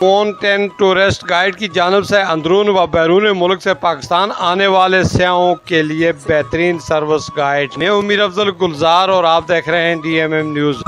Mountain tourist guide की जानिब से अंदरून व बैरून मुल्क से पाकिस्तान आने वाले सयाहों के लिए बेहतरीन सर्विस गाइड। मैं उमीर अफजल गुलजार और आप देख रहे हैं DMM न्यूज।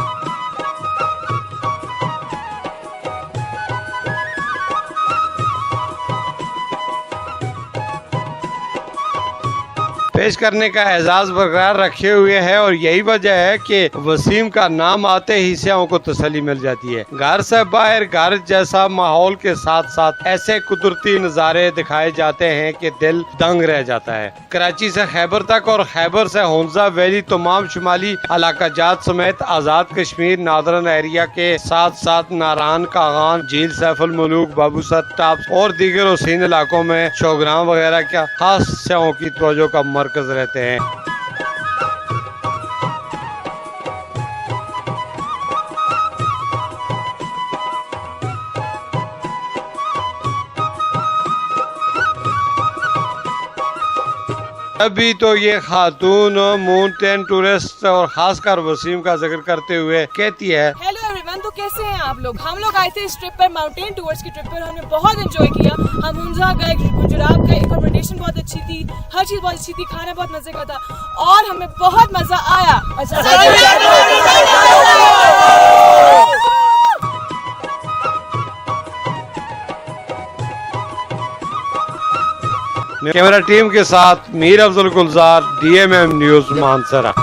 पेश करने का एजाज बरकरार रखे हुए है और यही वजह है कि वसीम का नाम आते ही सयाहों को तसल्ली मिल जाती है। घर से बाहर घर जैसा माहौल के साथ साथ ऐसे कुदरती नज़ारे दिखाए जाते हैं कि दिल दंग रह जाता है। कराची से खैबर तक और खैबर से हुंजा वैली तमाम शुमाली इलाका जात समेत आज़ाद कश्मीर नादरन एरिया के साथ साथ नारान कागान झील सैफुल मलूक बाबूसर टाप और दीगर हुसैन इलाकों में शोग्राम वगैरह का खास सयाहों की तवज्जो का मरकज रहते हैं। अभी तो ये खातून माउंटेन टूरिस्ट और खासकर वसीम का जिक्र करते हुए कहती है, हेलो एवरीवन, तो कैसे हैं आप लोग। हम लोग आए थे इस ट्रिप पर, माउंटेन टूर्स की ट्रिप पर। हमने बहुत एंजॉय किया। हम हुंजा गए, गुजरात गए, एकोमोडेशन बहुत अच्छी थी, हर चीज बहुत अच्छी थी, खाना बहुत मजे का था और हमें बहुत मजा आया। कैमरा टीम के साथ मीर अफजल गुलजार DMM न्यूज मानसरा।